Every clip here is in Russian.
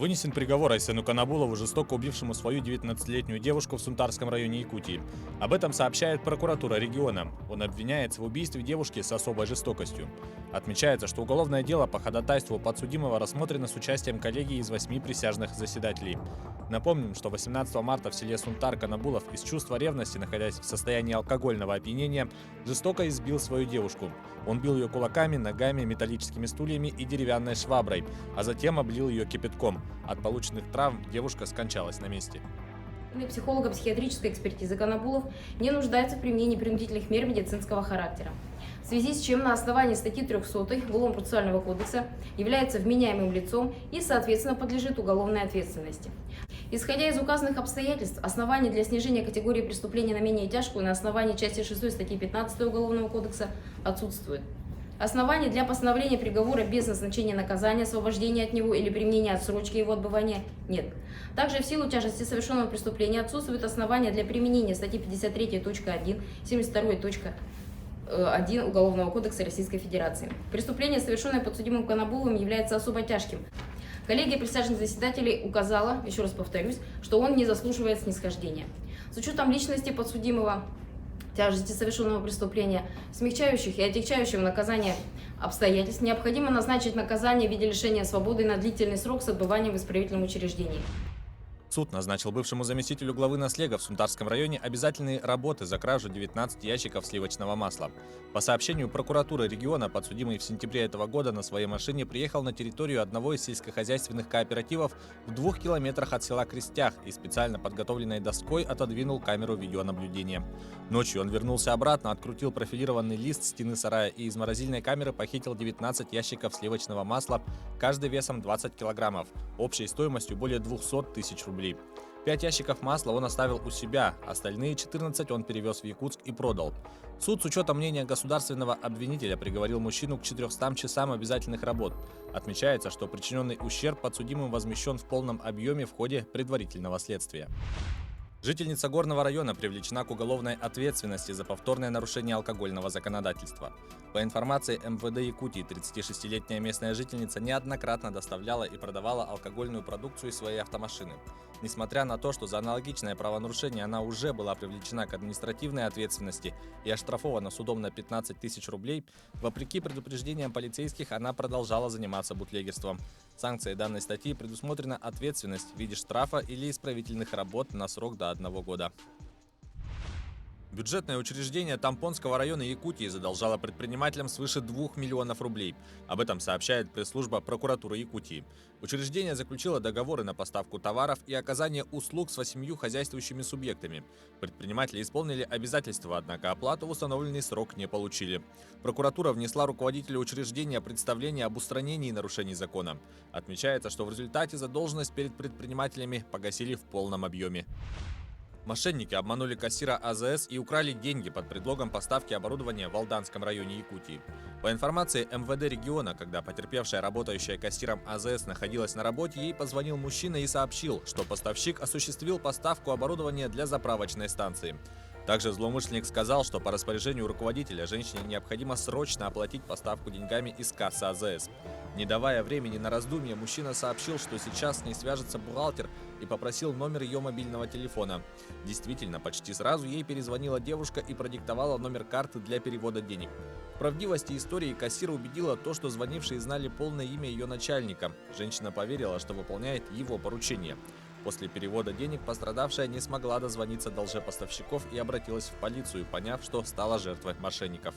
Вынесен приговор Айсену Канабулову, жестоко убившему свою 19-летнюю девушку в Сунтарском районе Якутии. Об этом сообщает прокуратура региона. Он обвиняется в убийстве девушки с особой жестокостью. Отмечается, что уголовное дело по ходатайству подсудимого рассмотрено с участием коллегии из 8 присяжных заседателей. Напомним, что 18 марта в селе Сунтар Канабулов из чувства ревности, находясь в состоянии алкогольного опьянения, жестоко избил свою девушку. Он бил ее кулаками, ногами, металлическими стульями и деревянной шваброй, а затем облил ее кипятком. От полученных травм девушка скончалась на месте. Психолого-психиатрическая экспертиза Канабулов не нуждается в применении принудительных мер медицинского характера. В связи с чем на основании статьи 300 Уголовно-процессуального кодекса является вменяемым лицом и, соответственно, подлежит уголовной ответственности. Исходя из указанных обстоятельств, оснований для снижения категории преступления на менее тяжкую на основании части 6 статьи 15 Уголовного кодекса отсутствует. Оснований для постановления приговора без назначения наказания, освобождения от него или применения отсрочки его отбывания нет. Также в силу тяжести совершенного преступления отсутствуют основания для применения статьи 53.1, 72.1 Уголовного кодекса Российской Федерации. Преступление, совершенное подсудимым Канабуловым, является особо тяжким. Коллегия присяжных заседателей указала, еще раз повторюсь, что он не заслуживает снисхождения. С учетом личности подсудимого, тяжести совершенного преступления, смягчающих и отягчающих наказание обстоятельств, необходимо назначить наказание в виде лишения свободы на длительный срок с отбыванием в исправительном учреждении. Суд назначил бывшему заместителю главы Наслега в Сунтарском районе обязательные работы за кражу 19 ящиков сливочного масла. По сообщению прокуратуры региона, подсудимый в сентябре этого года на своей машине приехал на территорию одного из сельскохозяйственных кооперативов в 2 километрах от села Крестях и специально подготовленной доской отодвинул камеру видеонаблюдения. Ночью он вернулся обратно, открутил профилированный лист стены сарая и из морозильной камеры похитил 19 ящиков сливочного масла, каждый весом 20 килограммов, общей стоимостью более 200 тысяч рублей. 5 ящиков масла он оставил у себя, остальные 14 он перевез в Якутск и продал. Суд с учетом мнения государственного обвинителя приговорил мужчину к 400 часам обязательных работ. Отмечается, что причиненный ущерб подсудимым возмещен в полном объеме в ходе предварительного следствия. Жительница Горного района привлечена к уголовной ответственности за повторное нарушение алкогольного законодательства. По информации МВД Якутии, 36-летняя местная жительница неоднократно доставляла и продавала алкогольную продукцию из своей автомашины. Несмотря на то, что за аналогичное правонарушение она уже была привлечена к административной ответственности и оштрафована судом на 15 тысяч рублей, вопреки предупреждениям полицейских она продолжала заниматься бутлегерством. Санкцией данной статьи предусмотрена ответственность в виде штрафа или исправительных работ на срок до 1 года. Бюджетное учреждение Тампонского района Якутии задолжало предпринимателям свыше 2 миллионов рублей. Об этом сообщает пресс-служба прокуратуры Якутии. Учреждение заключило договоры на поставку товаров и оказание услуг с 8 хозяйствующими субъектами. Предприниматели исполнили обязательства, однако оплату в установленный срок не получили. Прокуратура внесла руководителю учреждения представление об устранении нарушений закона. Отмечается, что в результате задолженность перед предпринимателями погасили в полном объеме. Мошенники обманули кассира АЗС и украли деньги под предлогом поставки оборудования в Алданском районе Якутии. По информации МВД региона, когда потерпевшая, работающая кассиром АЗС, находилась на работе, ей позвонил мужчина и сообщил, что поставщик осуществил поставку оборудования для заправочной станции. Также злоумышленник сказал, что по распоряжению руководителя женщине необходимо срочно оплатить поставку деньгами из кассы АЗС. Не давая времени на раздумье, мужчина сообщил, что сейчас с ней свяжется бухгалтер и попросил номер ее мобильного телефона. Действительно, почти сразу ей перезвонила девушка и продиктовала номер карты для перевода денег. В правдивости истории кассира убедила то, что звонившие знали полное имя ее начальника. Женщина поверила, что выполняет его поручение. После перевода денег пострадавшая не смогла дозвониться до лжепоставщиков и обратилась в полицию, поняв, что стала жертвой мошенников.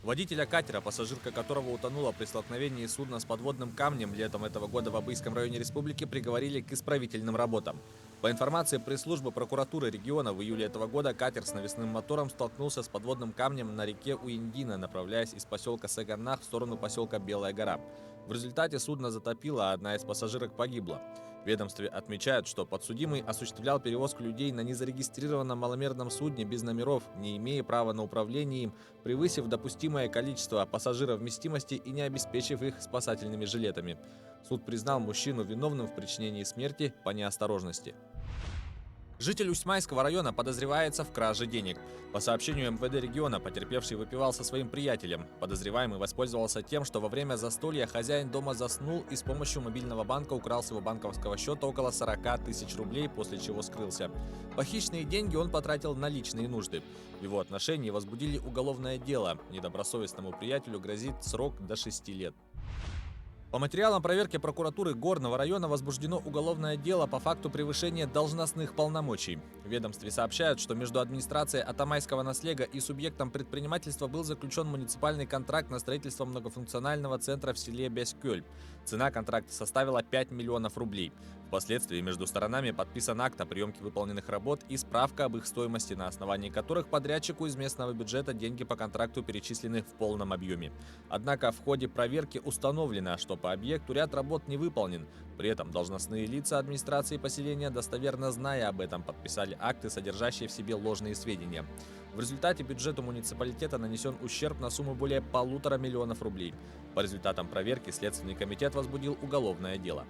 Водителя катера, пассажирка которого утонула при столкновении судна с подводным камнем летом этого года в Абыйском районе республики, приговорили к исправительным работам. По информации пресс-службы прокуратуры региона, в июле этого года катер с навесным мотором столкнулся с подводным камнем на реке Уиндина, направляясь из поселка Саганах в сторону поселка Белая гора. В результате судно затопило, а одна из пассажирок погибла. В ведомстве отмечают, что подсудимый осуществлял перевозку людей на незарегистрированном маломерном судне без номеров, не имея права на управление им, превысив допустимое количество пассажиров вместимости и не обеспечив их спасательными жилетами. Суд признал мужчину виновным в причинении смерти по неосторожности. Житель Усть-Майского района подозревается в краже денег. По сообщению МВД региона, потерпевший выпивал со своим приятелем. Подозреваемый воспользовался тем, что во время застолья хозяин дома заснул и с помощью мобильного банка украл с его банковского счета около 40 тысяч рублей, после чего скрылся. Похищенные деньги он потратил на личные нужды. В его отношении возбудили уголовное дело. Недобросовестному приятелю грозит срок до 6 лет. По материалам проверки прокуратуры Горного района возбуждено уголовное дело по факту превышения должностных полномочий. В ведомстве сообщают, что между администрацией Атамайского наслега и субъектом предпринимательства был заключен муниципальный контракт на строительство многофункционального центра в селе Бяскёль. Цена контракта составила 5 миллионов рублей. Впоследствии между сторонами подписан акт о приемке выполненных работ и справка об их стоимости, на основании которых подрядчику из местного бюджета деньги по контракту перечислены в полном объеме. Однако в ходе проверки установлено, что по объекту ряд работ не выполнен. При этом должностные лица администрации поселения, достоверно зная об этом, подписали акты, содержащие в себе ложные сведения. В результате бюджету муниципалитета нанесен ущерб на сумму более 1,5 миллиона рублей. По результатам проверки Следственный комитет возбудил уголовное дело.